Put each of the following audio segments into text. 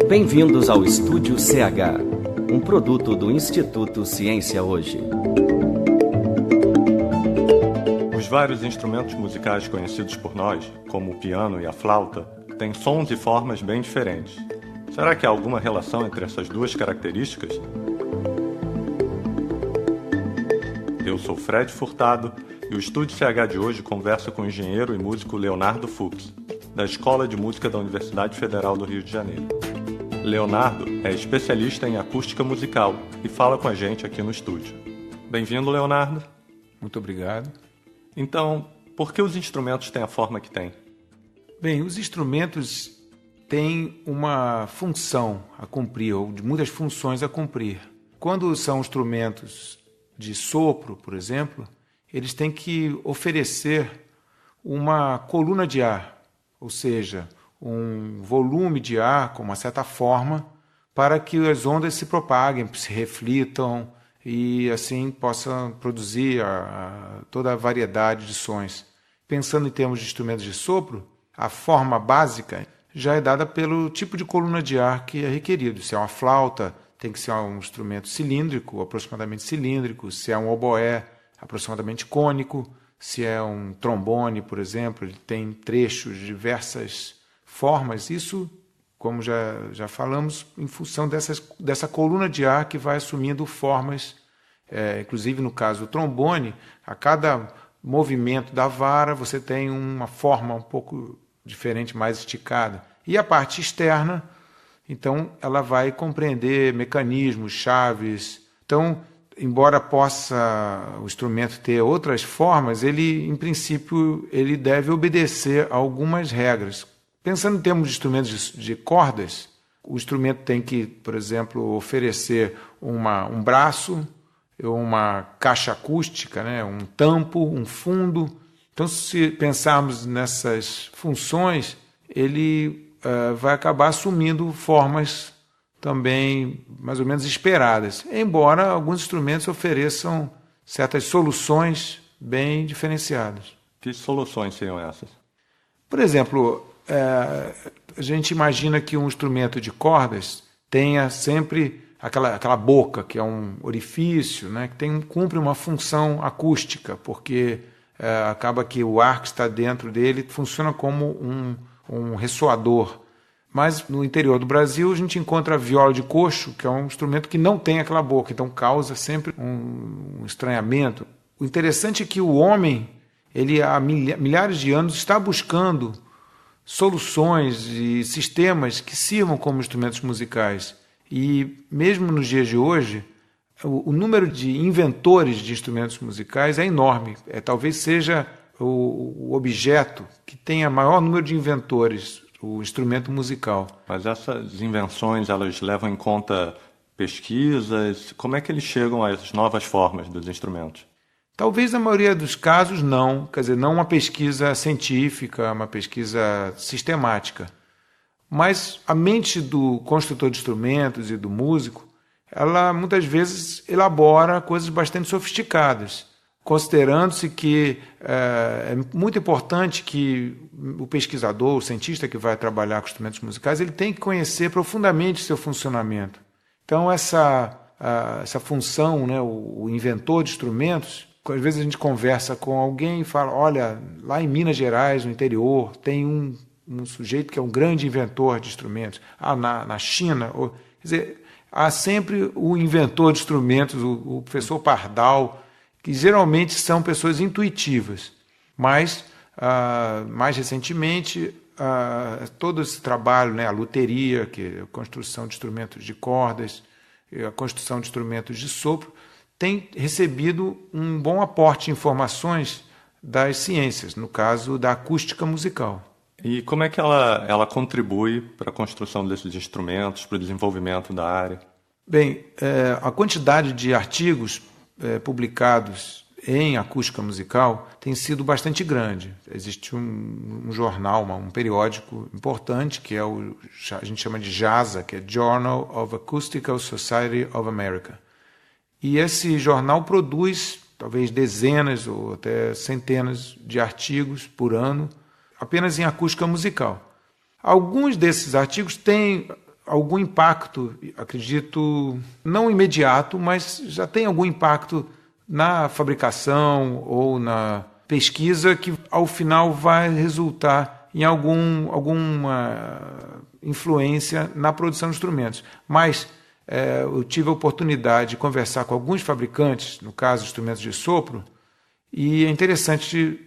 Bem-vindos ao Estúdio CH, um produto do Instituto Ciência Hoje. Os vários instrumentos musicais conhecidos por nós, como o piano e a flauta, têm sons e formas bem diferentes. Será que há alguma relação entre essas duas características? Eu sou Fred Furtado e o Estúdio CH de hoje conversa com o engenheiro e músico Leonardo Fux, da Escola de Música da Universidade Federal do Rio de Janeiro. Leonardo é especialista em acústica musical e fala com a gente aqui no estúdio. Bem-vindo, Leonardo. Muito obrigado. Então, por que os instrumentos têm a forma que têm? Bem, os instrumentos têm uma função a cumprir, ou de muitas funções a cumprir. Quando são instrumentos de sopro, por exemplo, eles têm que oferecer uma coluna de ar, ou seja, um volume de ar com uma certa forma para que as ondas se propaguem, se reflitam e assim possam produzir toda a variedade de sons. Pensando em termos de instrumentos de sopro, a forma básica já é dada pelo tipo de coluna de ar que é requerido. Se é uma flauta, tem que ser um instrumento cilíndrico, aproximadamente cilíndrico. Se é um oboé, aproximadamente cônico. Se é um trombone, por exemplo, ele tem trechos de diversas formas, isso, como já falamos, em função dessa coluna de ar que vai assumindo formas, inclusive no caso do trombone, a cada movimento da vara você tem uma forma um pouco diferente, mais esticada. E a parte externa, então, ela vai compreender mecanismos, chaves. Então, embora possa o instrumento ter outras formas, ele, em princípio, ele deve obedecer a algumas regras. Pensando em termos de instrumentos de cordas, o instrumento tem que, por exemplo, oferecer um braço, uma caixa acústica, né? Um tampo, um fundo. Então, se pensarmos nessas funções, ele vai acabar assumindo formas também mais ou menos esperadas, embora alguns instrumentos ofereçam certas soluções bem diferenciadas. Que soluções seriam essas? Por exemplo, a gente imagina que um instrumento de cordas tenha sempre aquela boca, que é um orifício, né, que cumpre uma função acústica, porque acaba que o ar que está dentro dele funciona como um ressoador. Mas no interior do Brasil a gente encontra a viola de coxo, que é um instrumento que não tem aquela boca, então causa sempre um estranhamento. O interessante é que o homem, ele há milhares de anos está buscando soluções e sistemas que sirvam como instrumentos musicais. E mesmo nos dias de hoje, o número de inventores de instrumentos musicais é enorme. Talvez seja o objeto que tenha maior número de inventores, o instrumento musical. Mas essas invenções, elas levam em conta pesquisas? Como é que eles chegam às novas formas dos instrumentos? Talvez na maioria dos casos não, quer dizer, não uma pesquisa científica, uma pesquisa sistemática. Mas a mente do construtor de instrumentos e do músico, ela muitas vezes elabora coisas bastante sofisticadas, considerando-se que é muito importante que o pesquisador, o cientista que vai trabalhar com instrumentos musicais, ele tem que conhecer profundamente seu funcionamento. Então essa função, né, o inventor de instrumentos, às vezes a gente conversa com alguém e fala, olha, lá em Minas Gerais, no interior, tem um sujeito que é um grande inventor de instrumentos. Na China, quer dizer, há sempre o inventor de instrumentos, o professor Pardal, que geralmente são pessoas intuitivas. Mas, mais recentemente, todo esse trabalho, né, a luteria, que é a construção de instrumentos de cordas, a construção de instrumentos de sopro, tem recebido um bom aporte de informações das ciências, no caso da acústica musical. E como é que ela contribui para a construção desses instrumentos, para o desenvolvimento da área? Bem, a quantidade de artigos publicados em acústica musical tem sido bastante grande. Existe um jornal, um periódico importante, que a gente chama de JASA, que é Journal of Acoustical Society of America. E esse jornal produz talvez dezenas ou até centenas de artigos por ano, apenas em acústica musical. Alguns desses artigos têm algum impacto, acredito, não imediato, mas já tem algum impacto na fabricação ou na pesquisa que, ao final, vai resultar em alguma influência na produção de instrumentos. Mas eu tive a oportunidade de conversar com alguns fabricantes, no caso, instrumentos de sopro, e é interessante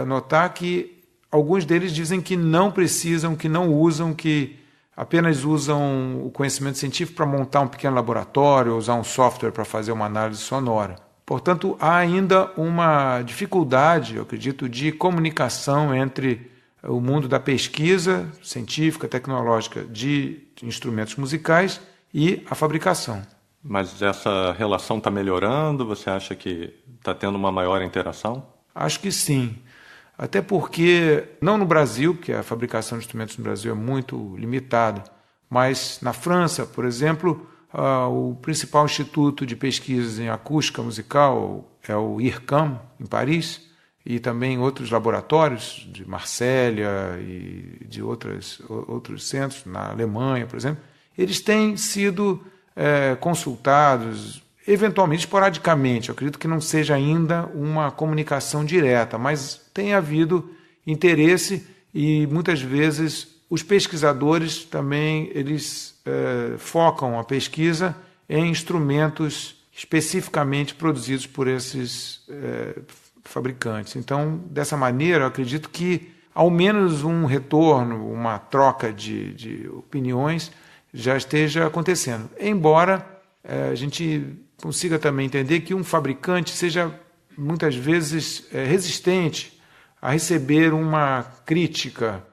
notar que alguns deles dizem que não precisam, que não usam, que apenas usam o conhecimento científico para montar um pequeno laboratório, usar um software para fazer uma análise sonora. Portanto, há ainda uma dificuldade, eu acredito, de comunicação entre o mundo da pesquisa científica, tecnológica de instrumentos musicais e a fabricação. Mas essa relação está melhorando? Você acha que está tendo uma maior interação? Acho que sim. Até porque, não no Brasil, porque a fabricação de instrumentos no Brasil é muito limitada, mas na França, por exemplo, o principal instituto de pesquisas em acústica musical é o IRCAM, em Paris, e também outros laboratórios de Marsella e de outros centros, na Alemanha, por exemplo. Eles têm sido consultados, eventualmente, esporadicamente. Eu acredito que não seja ainda uma comunicação direta, mas tem havido interesse e, muitas vezes, os pesquisadores também eles focam a pesquisa em instrumentos especificamente produzidos por esses fabricantes. Então, dessa maneira, eu acredito que ao menos um retorno, uma troca de opiniões já esteja acontecendo. Embora a gente consiga também entender que um fabricante seja muitas vezes resistente a receber uma crítica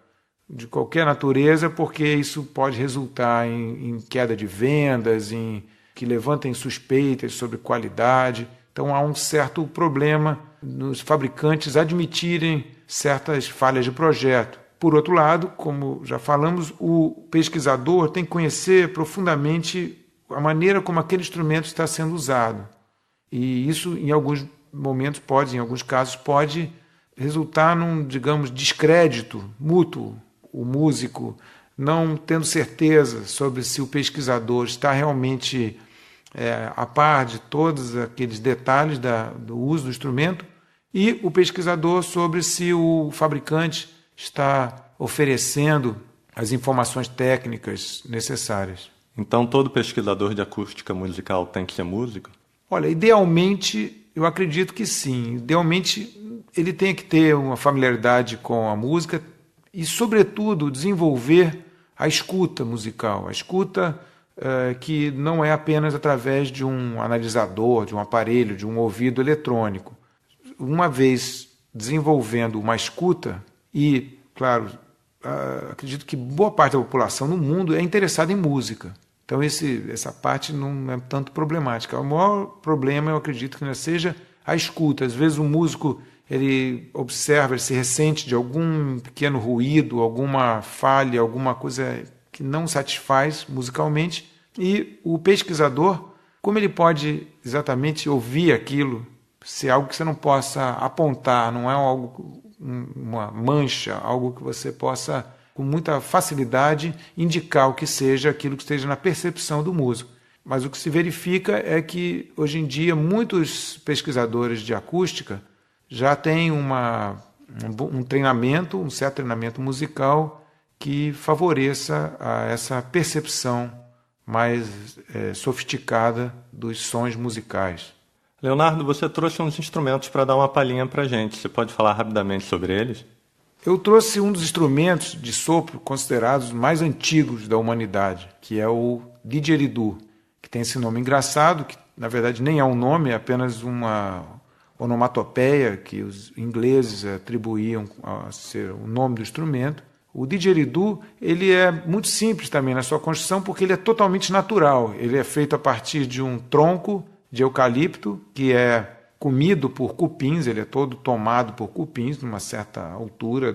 de qualquer natureza, porque isso pode resultar em queda de vendas, em que levantem suspeitas sobre qualidade. Então há um certo problema nos fabricantes admitirem certas falhas de projeto. Por outro lado, como já falamos, o pesquisador tem que conhecer profundamente a maneira como aquele instrumento está sendo usado. E isso, em alguns momentos, em alguns casos, pode resultar num, digamos, descrédito mútuo. O músico não tendo certeza sobre se o pesquisador está realmente a par de todos aqueles detalhes do uso do instrumento, e o pesquisador sobre se o fabricante está oferecendo as informações técnicas necessárias. Então, todo pesquisador de acústica musical tem que ser músico? Olha, idealmente, eu acredito que sim. Idealmente, ele tem que ter uma familiaridade com a música e, sobretudo, desenvolver a escuta musical. A escuta que não é apenas através de um analisador, de um aparelho, de um ouvido eletrônico. Uma vez desenvolvendo uma escuta, e, claro, acredito que boa parte da população no mundo é interessada em música. Então, essa parte não é tanto problemática. O maior problema, eu acredito, que não seja a escuta. Às vezes o músico ele observa, ele se ressente de algum pequeno ruído, alguma falha, alguma coisa que não satisfaz musicalmente, e o pesquisador, como ele pode exatamente ouvir aquilo, se é algo que você não possa apontar, não é algo, uma mancha, algo que você possa, com muita facilidade, indicar o que seja aquilo que esteja na percepção do músico. Mas o que se verifica é que, hoje em dia, muitos pesquisadores de acústica já têm um treinamento, um certo treinamento musical que favoreça essa percepção mais sofisticada dos sons musicais. Leonardo, você trouxe uns instrumentos para dar uma palhinha para a gente. Você pode falar rapidamente sobre eles? Eu trouxe um dos instrumentos de sopro considerados mais antigos da humanidade, que é o didgeridoo, que tem esse nome engraçado, que na verdade nem é um nome, é apenas uma onomatopeia que os ingleses atribuíam a ser o nome do instrumento. O didgeridoo ele é muito simples também na sua construção, porque ele é totalmente natural. Ele é feito a partir de um tronco de eucalipto, que é comido por cupins, ele é todo tomado por cupins, numa certa altura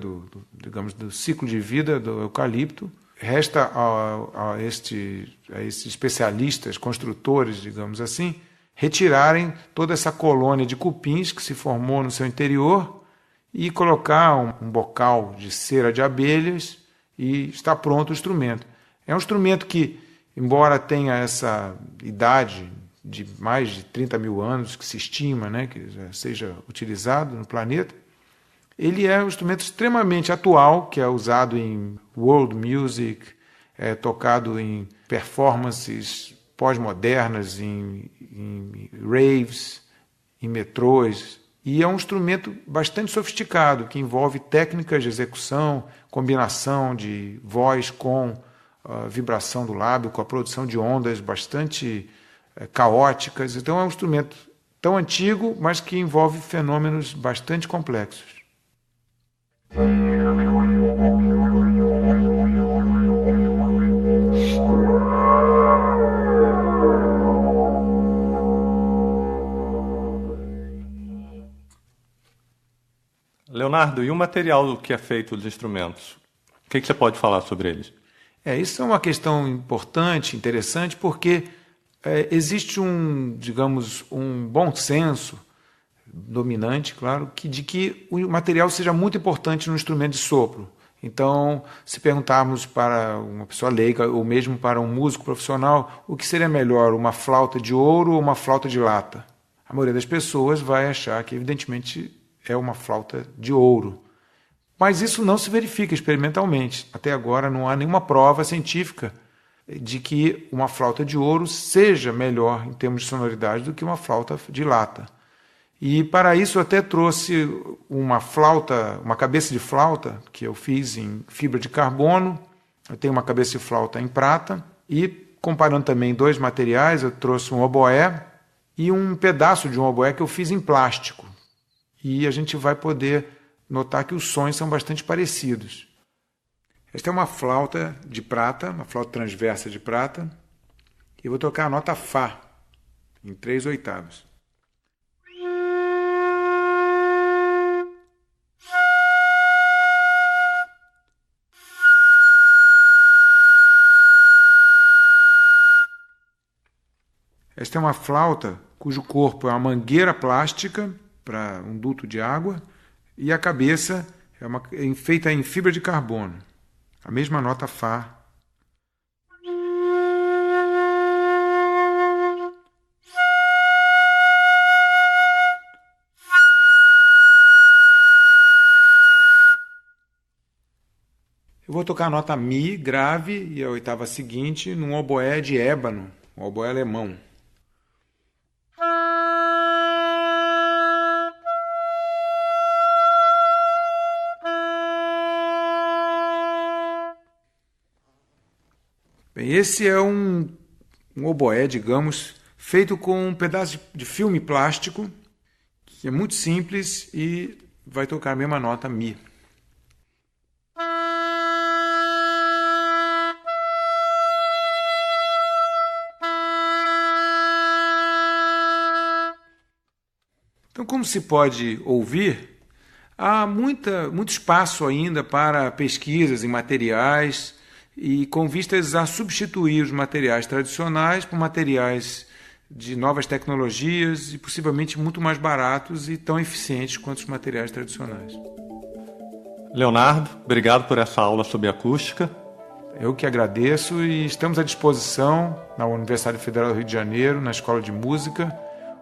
digamos, do ciclo de vida do eucalipto. Resta a esses especialistas, construtores, digamos assim, retirarem toda essa colônia de cupins que se formou no seu interior e colocar um bocal de cera de abelhas e está pronto o instrumento. É um instrumento que, embora tenha essa idade de mais de 30 mil anos, que se estima, né, que seja utilizado no planeta, ele é um instrumento extremamente atual, que é usado em world music, é tocado em performances pós-modernas, em raves, em metrôs, e é um instrumento bastante sofisticado, que envolve técnicas de execução, combinação de voz com vibração do lábio, com a produção de ondas bastante caóticas. Então é um instrumento tão antigo, mas que envolve fenômenos bastante complexos. Leonardo, e o material que é feito dos instrumentos? O que você pode falar sobre eles? Isso é uma questão importante, interessante, porque existe digamos, um bom senso dominante, claro, de que o material seja muito importante no instrumento de sopro. Então, se perguntarmos para uma pessoa leiga ou mesmo para um músico profissional, o que seria melhor, uma flauta de ouro ou uma flauta de lata? A maioria das pessoas vai achar que, evidentemente, é uma flauta de ouro. Mas isso não se verifica experimentalmente. Até agora não há nenhuma prova científica de que uma flauta de ouro seja melhor em termos de sonoridade do que uma flauta de lata. E para isso eu até trouxe uma cabeça de flauta que eu fiz em fibra de carbono. Eu tenho uma cabeça de flauta em prata e, comparando também dois materiais, eu trouxe um oboé e um pedaço de um oboé que eu fiz em plástico. E a gente vai poder notar que os sons são bastante parecidos. Esta é uma flauta de prata, uma flauta transversa de prata, e eu vou tocar a nota Fá, em 3 oitavos. Esta é uma flauta cujo corpo é uma mangueira plástica para um duto de água e a cabeça é feita em fibra de carbono. A mesma nota Fá. Eu vou tocar a nota Mi grave e a oitava seguinte num oboé de ébano, um oboé alemão. Bem, esse é um oboé, digamos, feito com um pedaço de filme plástico, que é muito simples e vai tocar a mesma nota Mi. Então, como se pode ouvir, há muito espaço ainda para pesquisas em materiais e com vistas a substituir os materiais tradicionais por materiais de novas tecnologias e possivelmente muito mais baratos e tão eficientes quanto os materiais tradicionais. Leonardo, obrigado por essa aula sobre acústica. Eu que agradeço e estamos à disposição na Universidade Federal do Rio de Janeiro, na Escola de Música.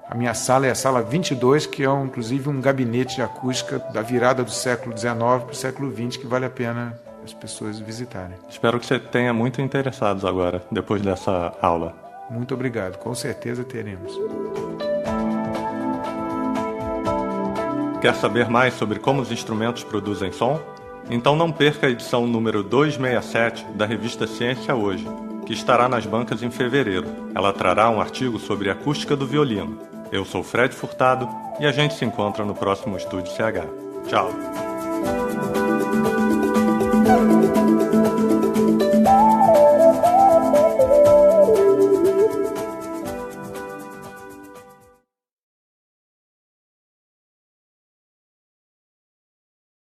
A minha sala é a sala 22, que é inclusive um gabinete de acústica da virada do século XIX para o século XX, que vale a pena as pessoas visitarem. Espero que você tenha muito interessados agora, depois dessa aula. Muito obrigado, com certeza teremos. Quer saber mais sobre como os instrumentos produzem som? Então não perca a edição número 267 da revista Ciência Hoje, que estará nas bancas em fevereiro. Ela trará um artigo sobre a acústica do violino. Eu sou Fred Furtado e a gente se encontra no próximo Estúdio CH. Tchau!